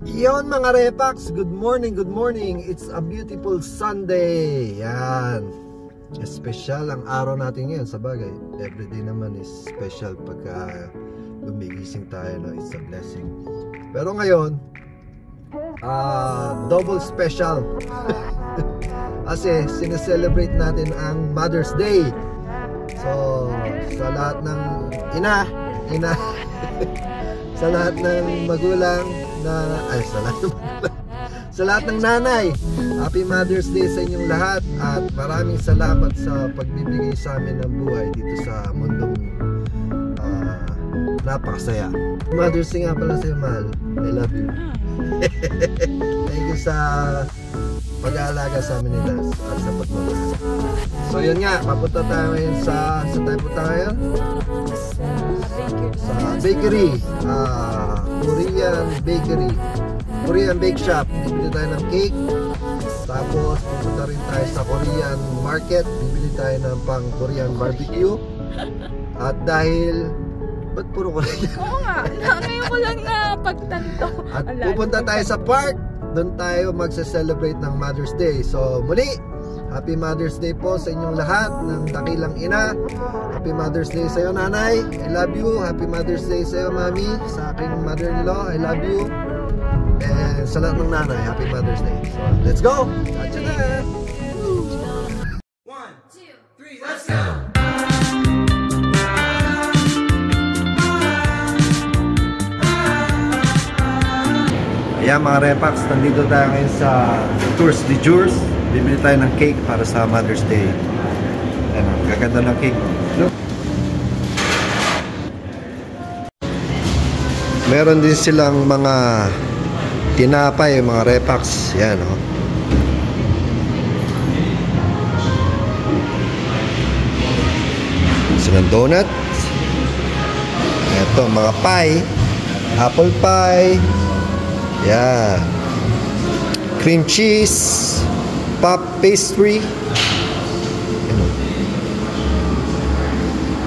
Yon mga Repax, good morning, good morning. It's a beautiful Sunday. Yan. Special ang araw natin ngayon. Sa bagay, everyday naman is special pagka gumigising tayo, no? It's a blessing. Pero ngayon, double special. Kasi sineselebrate natin ang Mother's Day. So, sa lahat ng ina sa lahat ng magulang sa lahat ng nanay, Happy Mother's Day sa inyong lahat. At maraming salamat sa pagbibigay sa amin ng buhay dito sa mundong napakasaya. Mother's Day nga pala sa'yo, mahal. I love you. Thank you sa pag-aalaga sa amin nila at sa pagmamahal. So yun nga, papunta tayo ngayon sa tayo punta ngayon? Sa bakery, Korean bakery, Korean bake shop. Bibili tayo ng cake. Tapos pupunta rin tayo sa Korean market. Bibili tayo ng pang Korean barbecue. At dahil ba't puro Korean? Oo nga, ngayon ko lang na pagtanto. At pupunta tayo sa park. Doon tayo magse-celebrate ng Mother's Day. So muli, Happy Mother's Day po sa inyong lahat ng dakilang ina. Happy Mother's Day sa iyo, nanay. I love you. Happy Mother's Day sa iyo, mami. Sa aking mother-in-law, I love you. And sa lahat ng nanay, Happy Mother's Day. So, let's go! Catch you na! 1, 2, 3, let's go! Ayan mga Repax, nandito tayo ngayon sa Tours de Jours. Bibili tayo ng cake para sa Mother's Day. Ayan, gaganda ng cake. Look. Meron din silang mga tinapay, mga Repax. Ayan, oh. Silang donuts. Ito, mga pie. Apple pie. Yeah. Cream cheese, pop pastry.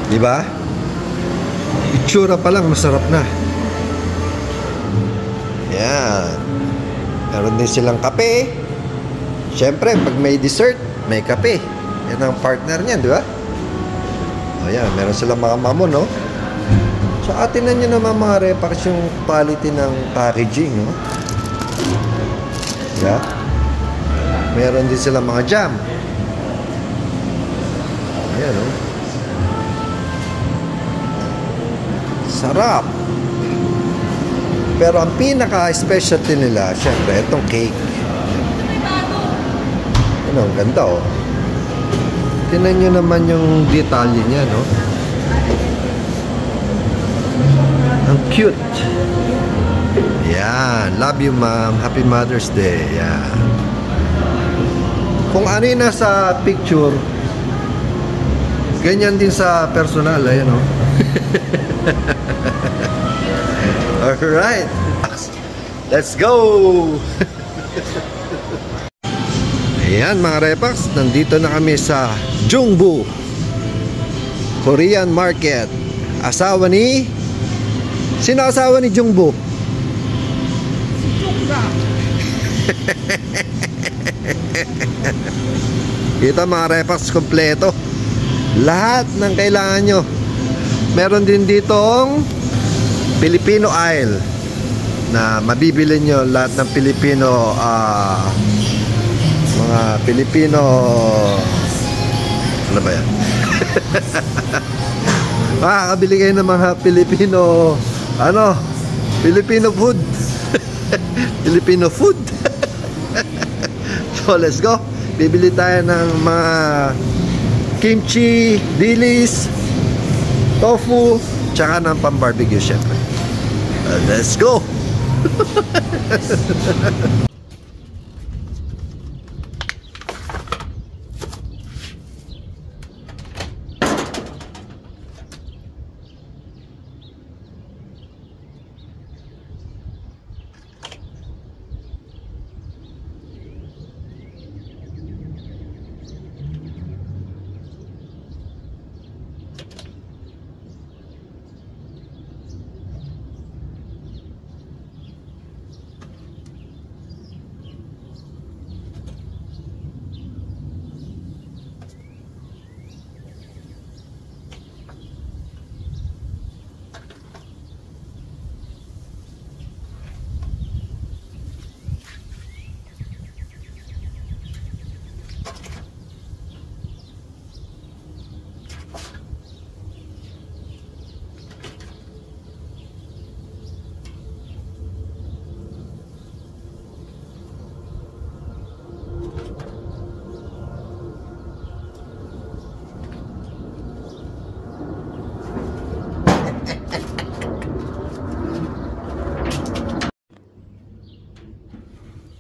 Diba? Itsura pa lang masarap na. Yeah. Meron din silang kape. Siyempre, pag may dessert, may kape. Yan ang partner niyan, di ba? O yan, meron silang mga mamon, no? So, atinan nyo naman mga Repax yung quality ng packaging, no? Yeah. Meron din sila mga jam. Ayan, no? Sarap. Pero ang pinaka-specialty nila, syempre, itong cake. Ano, ang ganda, oh. Tingnan nyo naman yung detalye niya, no? Ang cute. Yan. Love you, ma'am. Happy Mother's Day. Yan. Kung ano yung nasa picture, ganyan din sa personal. Ayan, oh. Alright. Let's go! Ayan, mga Repax. Nandito na kami sa Jungbu Korean Market. Asawa ni... Sino asawa ni Jungbu? Ito mga Repax, kompleto. Lahat ng kailangan nyo. Meron din ditong Filipino aisle na mabibili nyo lahat ng Filipino mga Filipino, ano ba yan? Makakabili kayo ng mga Filipino Filipino food. Filipino food. So let's go. Bibili tayo ng mga kimchi, dilis, tofu, tsaka ng pang-barbecue syempre. Let's go.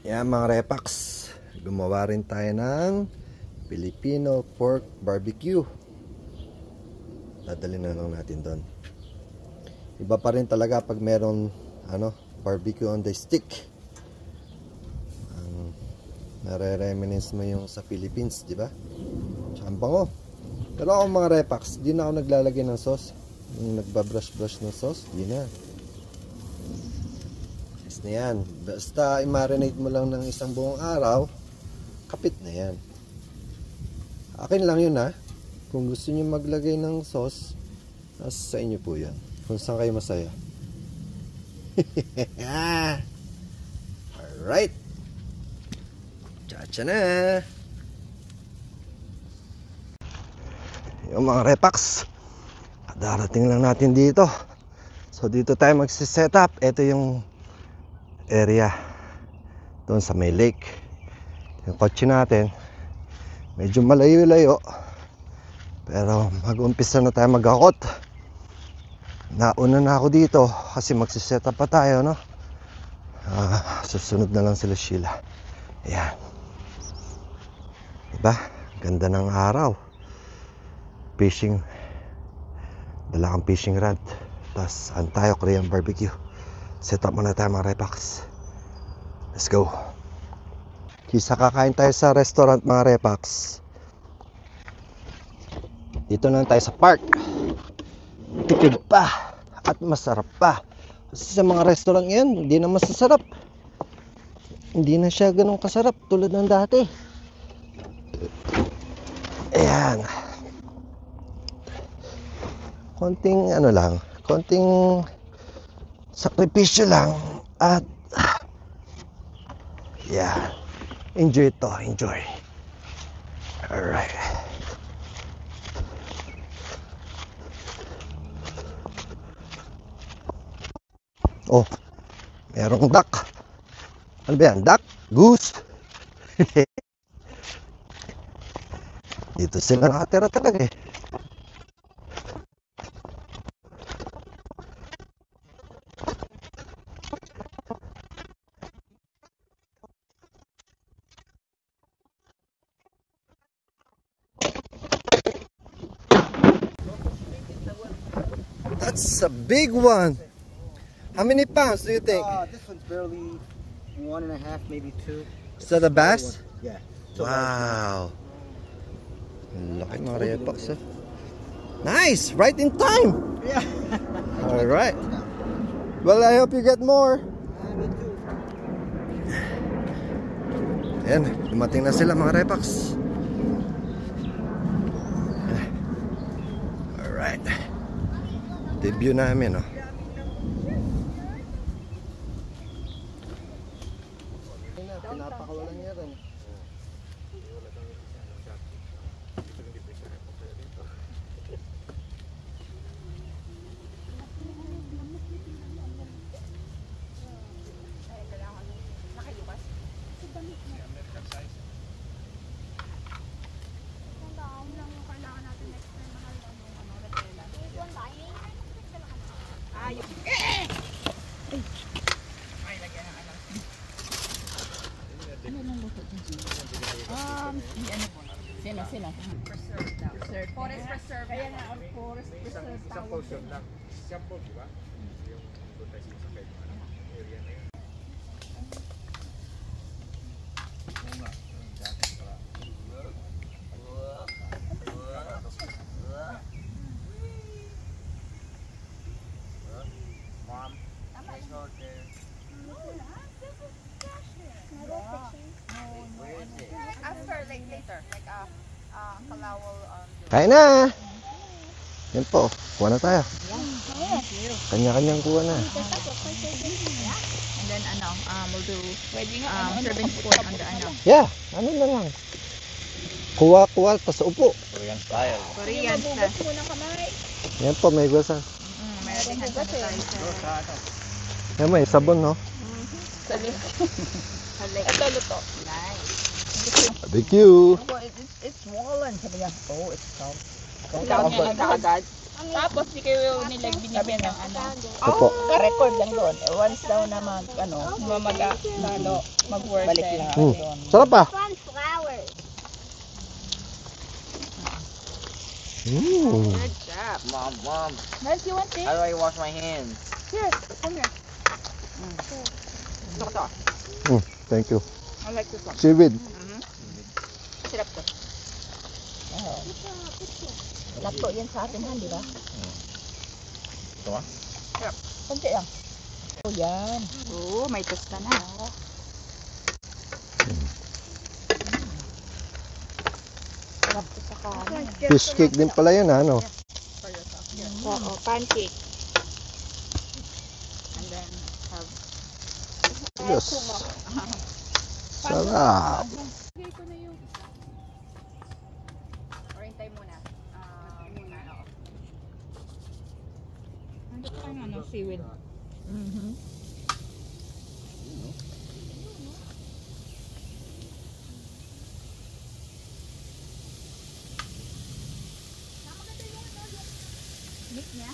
Yan mga repax, gumawa rin tayo ng Filipino pork barbecue. Dadalhin na lang natin doon. Iba pa rin talaga pag meron barbecue on the stick. Nare-reminisce mo yung sa Philippines, di ba? Tsaka ang bango. Pero ako mga repax, di na ako naglalagay ng sauce. Yung nagbabrush-brush ng sauce, di na. Yes na yan. Basta i-marinate mo lang ng isang buong araw, kapit na yan. Akin lang yun ha. Kung gusto niyo maglagay ng sauce, nasa sa inyo po yan. Kung saan kayo masaya. Alright. Chacha na. Yung mga repax, darating lang natin dito. So dito tayo magsiset up. Ito yung area doon sa may lake. Yung kotse natin medyo malayo-layo, pero mag-umpisa na tayo mag-akot. Nauna na ako dito kasi magsiset up pa tayo, no? Susunod na lang sila Sheila. Ayan, diba? Ganda ng araw. Fishing, dala kang fishing rod, tapos tayo Korean barbecue. Set up muna tayo mga repax. Let's go. Kisa kakain tayo sa restaurant mga repax. Dito lang tayo sa park. Tipid pa at masarap pa. Kasi sa mga restaurant ngayon, hindi na masasarap. Hindi na siya ganun kasarap tulad ng dati. Ayan. Konting lang, konting sakripisyo lang at yeah, enjoy to, enjoy. Alright. Oh, merong duck. Ano ba yan? Duck? Goose? Dito sila nakatira talaga eh. That's a big one. How many pounds do you think? This one's barely 1.5, maybe 2. Is that a bass? Yeah. Wow. Laki mga repax. Nice! Right in time! Yeah. Alright. Well, I hope you get more. Ayan, dumating na sila mga repax. Alright. Debut namin, oh. Pinapakawalan niya rin. Sila. Preserved. Forest preserve. Kaya nga, forest preserve. Isang portion lang. Sample, di ba? Yung advertising sa kahit area na yun. Mom, let's go there. After, like later, like Kalawal. Kain na! Yan po, kuha na tayo. Kanya-kanyang kuha na. And then we'll do serving sport on the Yeah, ano na lang. Kuha, tas upo. Korean style. Yan po, may gusas. Meron din hand sanitizer. Yan may sabon, no? Ito luto. Nice. Barbecue. It's swollen. Oh, it's cold. Ikaw niya agad. Tapos di kayo nilag binibigyan ng ano. Opo. Ka-record lang doon. Once daw na mag-work. Balik lang Hmm. Sarap pa. Mm. Good job. Mom, Nels, you want this? how do I wash my hands? Here, come here. Ito to. Thank you. I like this one. Seaweed. Sarap to. Lato yan sa atin, di ba? Ito ba? Sarap. Kunti lang. Oh, yan. Oo, may tosta na. Sarap to sa kanin. Fish cake din pala yan, ano? Oo, pancake. And then have... Yes. Sarap. Bigay ko na yung... Or hintay muna. Muna, oo. Ano pa yung ano, seaweed? Mix niya?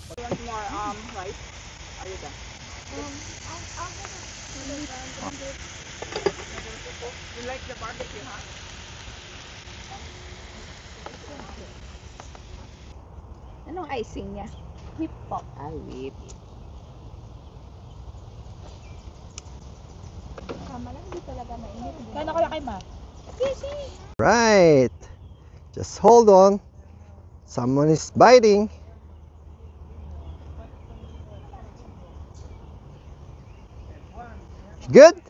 You want more rice? Are you done? You like the barbecue, huh? Anong icing niya? Whip po. Whip. Tama lang, hindi talaga mainit. Kano ko lang kay Ma? Right. Just hold on. Someone is biting. Good?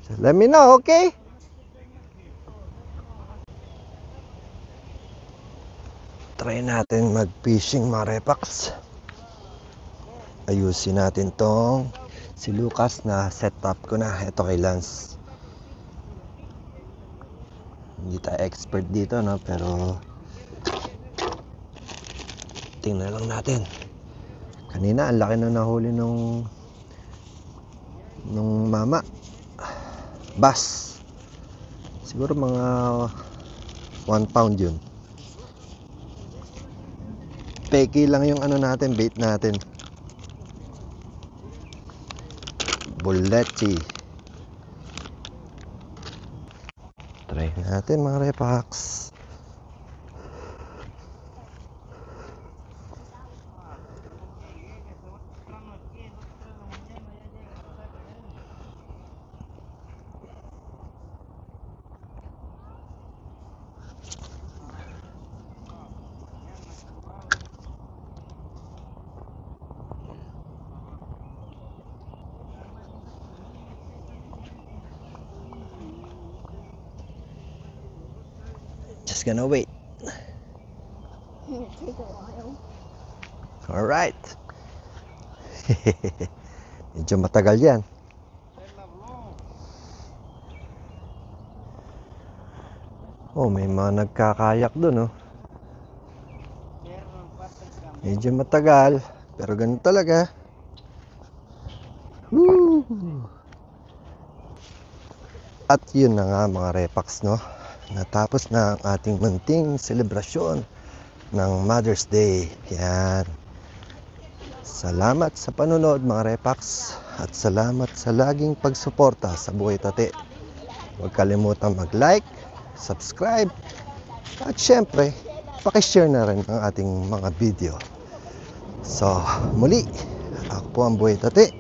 So let me know, okay? Try natin mag-fishing mga repax. Ayusin natin tong si Lucas na setup ko na. Ito kay Lance. Hindi tayo expert dito, no? Pero tingnan lang natin. Kanina ang laki na nahuli nung mama. Bass. Siguro mga 1 pound yun. Peki lang yung ano natin, bait natin. Buleti. Try natin mga repax. Just gonna wait. Take a while. Alright. Medyo matagal yan. Oh, may mga nagkakayak dun, oh. Medyo matagal, pero ganun talaga. Woo! At yun na nga mga repax, no? Natapos na ang ating munting selebrasyon ng Mother's Day. Yan. Salamat sa panonood mga repax. At salamat sa laging pagsuporta sa Buhay Tati. Huwag kalimutang mag-like, subscribe, at syempre, pakishare na rin ang ating mga video. So, muli, ako po ang Buhay Tati.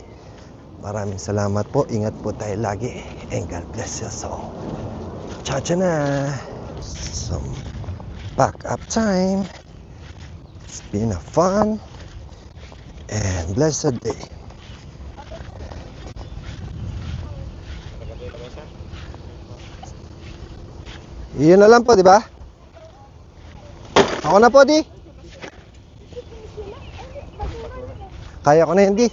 Maraming salamat po. Ingat po tayo lagi. And God bless you. So, cha-cha na. Some pack up time. It's been a fun and blessed day. Iyon na lang po, di ba? Ako na po, di. Kaya ko na yun, di.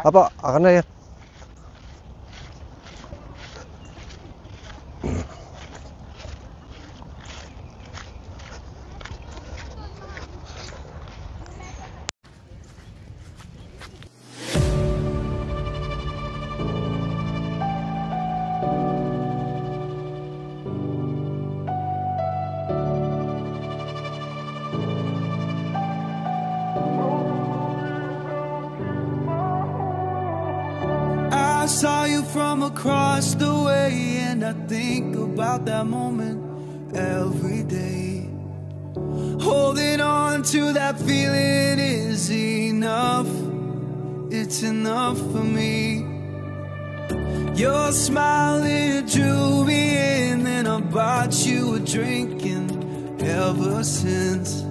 Apo, ako na yun. saw you from across the way, and I think about that moment every day. Holding on to that feeling is enough. It's enough for me. Your smile, it drew me in, and I bought you a drink, and ever since